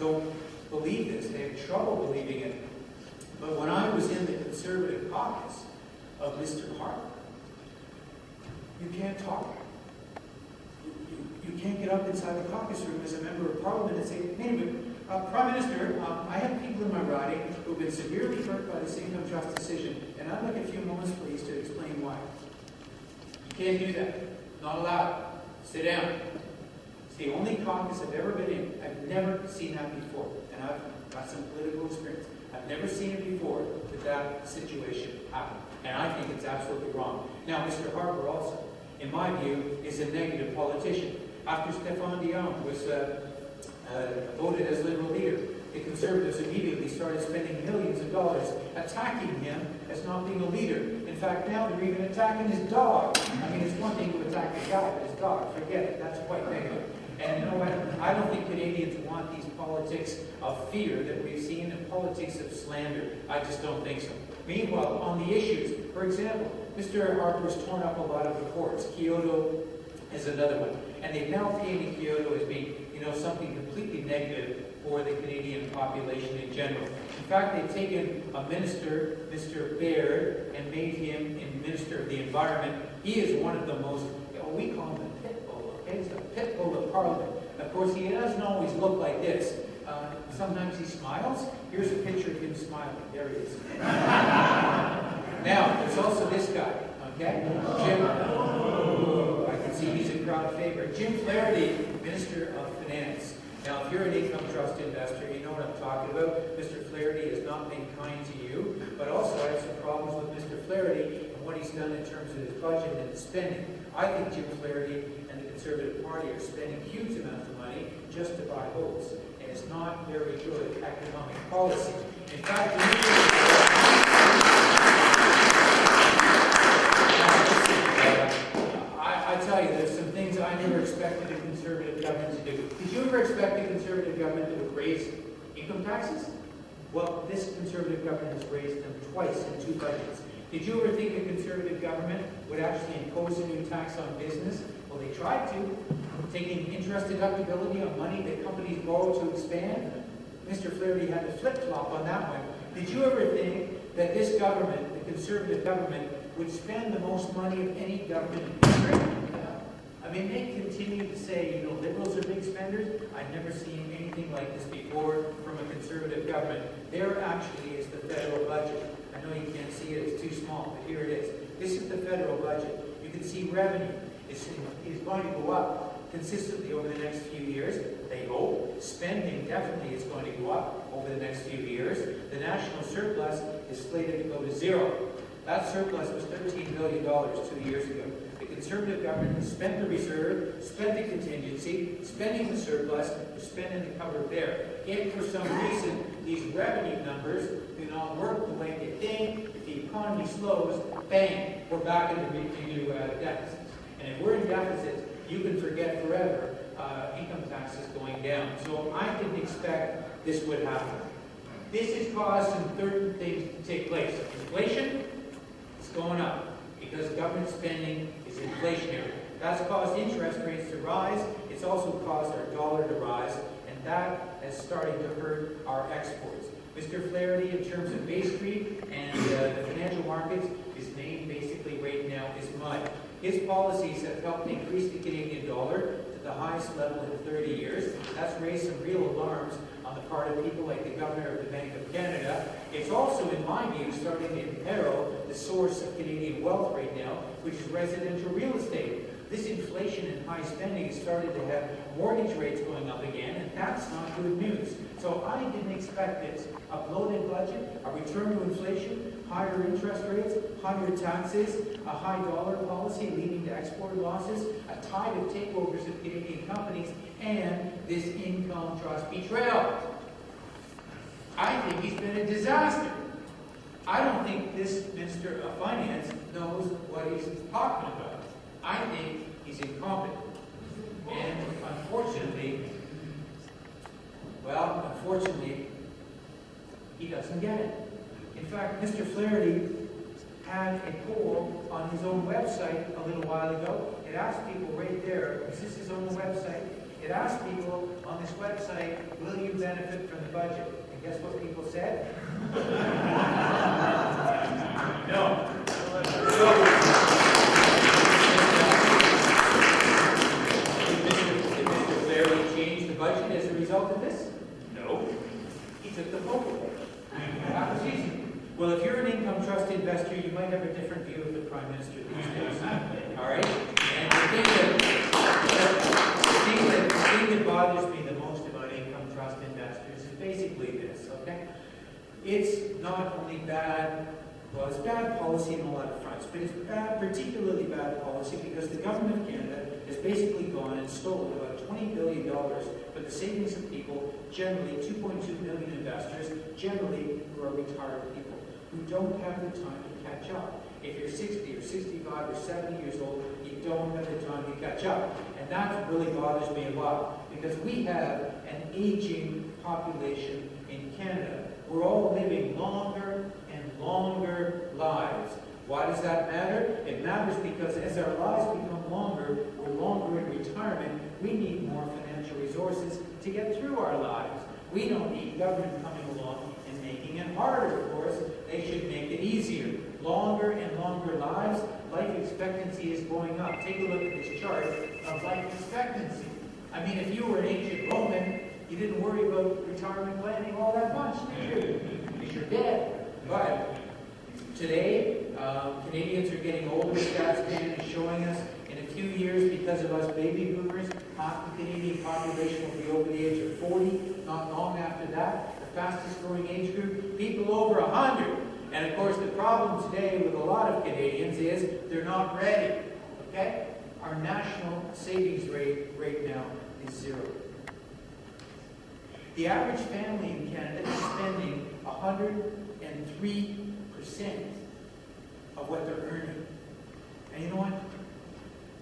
don't believe this. They have trouble believing it. But when I was in the Conservative caucus of Mr. Harper, you can't talk. You can't get up inside the caucus room as a member of Parliament and say, "Anyway, Prime Minister, I have people in my riding who have been severely hurt by this income trust decision, and I'd like a few moments, please, to explain why." You can't do that. Not allowed. Sit down. It's the only caucus I've ever been in. I've never seen that before, and I've got some political experience. I've never seen it before that situation happen, and I think it's absolutely wrong. Now, Mr. Harper also, in my view, is a negative politician. After Stéphane Dion was voted as Liberal leader, the Conservatives immediately started spending millions of dollars attacking him as not being a leader. In fact, now they're even attacking his dog. I mean, it's one thing to attack the guy, but his dog, forget it. That's quite negative. And you know what? I don't think Canadians want these politics of fear that we've seen and politics of slander. I just don't think so. Meanwhile, on the issues, for example, Mr. Harper's torn up a lot of the ports. Kyoto is another one. And they've now painted Kyoto as being, something completely negative for the Canadian population in general. In fact, they've taken a minister, Mr. Baird, and made him Minister of the Environment. He is one of the most, we call him a pit bull, okay? He's a pit bull of Parliament. Of course, he doesn't always look like this. Sometimes he smiles. Here's a picture of him smiling. There he is. Now, there's also this guy, okay? Jim. I can see he's a crowd favorite. Jim Flaherty, Minister of Finance. Now, if you're an income trust investor, you know what I'm talking about. Mr. Flaherty has not been kind to you, but also I have some problems with Mr. Flaherty and what he's done in terms of his budget and his spending. I think Jim Flaherty and the Conservative Party are spending huge amounts of money just to buy votes, and it's not very good economic policy. In fact, I tell you, there's some things I never expected a Conservative government to do. Did you ever expect a Conservative government that would raise income taxes? Well, this Conservative government has raised them twice in 2 budgets. Did you ever think a Conservative government would actually impose a new tax on business? Well, they tried to, taking interest deductibility on money that companies borrow to expand. Mr. Flaherty had to flip-flop on that one. Did you ever think that this government, the Conservative government, would spend the most money of any government in history? I mean, they continue to say, Liberals are big spenders. I've never seen anything like this before from a Conservative government. There actually is the federal budget. I know you can't see it, it's too small, but here it is. This is the federal budget. You can see revenue is going to go up consistently over the next few years. They hope. Spending definitely is going to go up over the next few years. The national surplus is slated to go to 0. That surplus was $13 billion 2 years ago. The Conservative government has spent the reserve, spent the contingency, spending the surplus, they're spending the cover there. If for some reason these revenue numbers do not work the way they think, if the economy slows, bang, we're back into deficits. And if we're in deficits, you can forget forever income taxes going down. So I didn't expect this would happen. This has caused some certain things to take place. Inflation is going up because government spending is inflationary. That's caused interest rates to rise. It's also caused our dollar to rise, and that has started to hurt our exports. Mr. Flaherty, in terms of Bay Street and the financial markets, his name basically right now is mud. His policies have helped increase the Canadian dollar to the highest level in 30 years. That's raised some real alarms on the part of people like the Governor of the Bank of Canada. It's also, in my view, starting to imperil the source of Canadian wealth right now, which is residential real estate. This inflation and high spending has started to have mortgage rates going up again, and that's not good news. So I didn't expect this. A bloated budget, a return to inflation, higher interest rates, higher taxes, a high dollar policy leading to export losses, a tide of takeovers of Canadian companies, and this income trust betrayal. I think he's been a disaster. I don't think this Minister of Finance knows what he's talking about. I think he's incompetent. And unfortunately, he doesn't get it. In fact, Mr. Flaherty had a poll on his own website a little while ago. It asked people right there, this is his own website, It asked people on this website, will you benefit from the budget? And guess what people said? No. Did Mr. Blair change the budget as a result of this? No. He took the vote away. That was easy. Well, if you're an income trust investor, you might have a different view of the Prime Minister these days. All right? And the thing that bothers me the most about income trust investors is basically this, okay? It's not only bad, well, it's bad policy in a lot of fronts, but it's bad, particularly bad policy because the government of Canada has basically gone and stolen about $20 billion for the savings of people, generally 2.2 million investors, generally who are retired people, who don't have the time to catch up. If you're 60 or 65 or 70 years old, you don't have the time to catch up. And that really bothers me a lot because we have an aging population in Canada. We're all living longer and longer lives. Why does that matter? It matters because as our lives become longer, we're longer in retirement, we need more financial resources to get through our lives. We don't need government coming along and making it harder, of course. They should make it easier. Longer and longer lives, life expectancy is going up. Take a look at this chart of life expectancy. I mean, if you were an ancient Roman, you didn't worry about retirement planning all that much, did you? Because you're dead. But today, Canadians are getting older. Stats Canada is showing us in a few years, because of us baby boomers, half the Canadian population will be over the age of 40. Not long after that, the fastest growing age group, people over 100. And of course, the problem today with a lot of Canadians is they're not ready. Okay? Our national savings rate right now is 0. The average family in Canada is spending 103% of what they're earning. And you know what?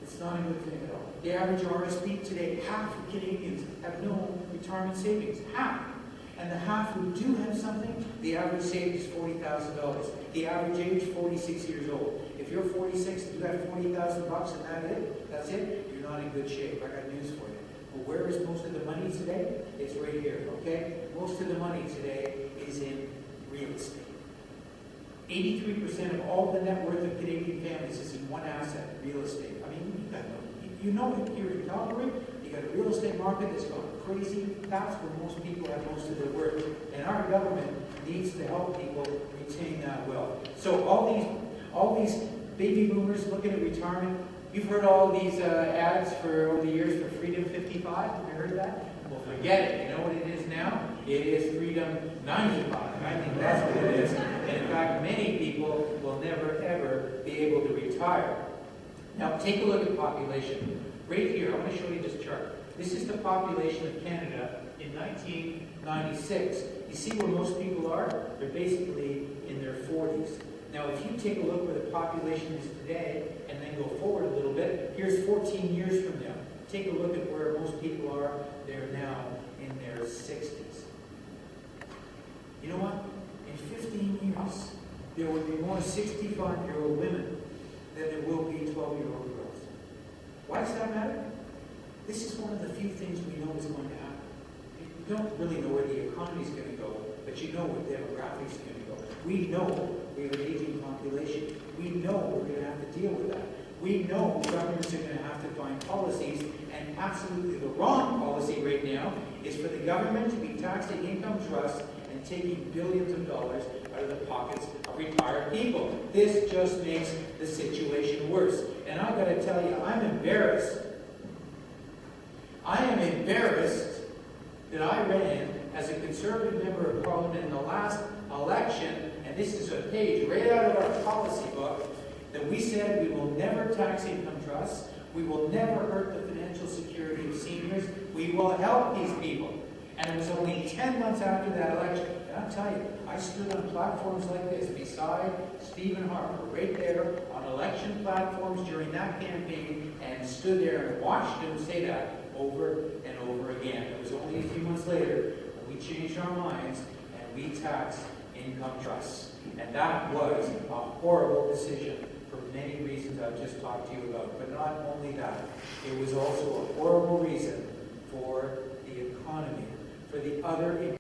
It's not a good thing at all. The average RSP today, half of Canadians have no retirement savings. Half. And the half who do have something, the average savings is $40,000. The average age, 46 years old. If you're 46 and you have $40,000 and that's it, you're not in good shape. I got news for you. But where is most of the money today? It's right here, okay? Most of the money today is in real estate. 83% of all the net worth of Canadian families is in one asset, real estate. I mean, you know it here in Calgary. You got a real estate market that's gone crazy. That's where most people have most of their worth. And our government needs to help people retain that wealth. So all these baby boomers looking at retirement, you've heard all these ads for over the years for Freedom 55. Have you heard that? Well, forget it. You know what it is now? It is Freedom 95. I think that's what it is. And in fact, many people will never, ever be able to retire. Now, take a look at population. Right here, I'm going to show you this chart. This is the population of Canada in 1996. You see where most people are? They're basically in their 40s. Now, if you take a look where the population is today, and then go forward a little bit, here's 14 years from now. Take a look at where most people are. They're now in their 60s. You know what? In 15 years, there will be more 65-year-old women than there will be 12-year-old girls. Why does that matter? This is one of the few things we know is going to happen. You don't really know where the economy is going to go, but you know where demographics is going to go. We know we have an aging population. We know we're going to have to deal with that. We know governments are going to have to find policies, and absolutely the wrong policy right now is for the government to be taxing income trusts and taking billions of dollars out of the pockets of retired people. This just makes the situation worse. And I've got to tell you, I'm embarrassed. I am embarrassed that I ran as a Conservative member of Parliament in the last election, and this is a page right out of our policy book, that we said we will never tax income trusts, we will never hurt the financial security of seniors, we will help these people. And it was only 10 months after that election, and I'll tell you, I stood on platforms like this beside Stephen Harper, right there on election platforms during that campaign, and stood there and watched him say that over and over again. It was only a few months later when we changed our minds and we taxed income trusts. And that was a horrible decision for many reasons I've just talked to you about. But not only that, it was also a horrible reason for the economy, for the other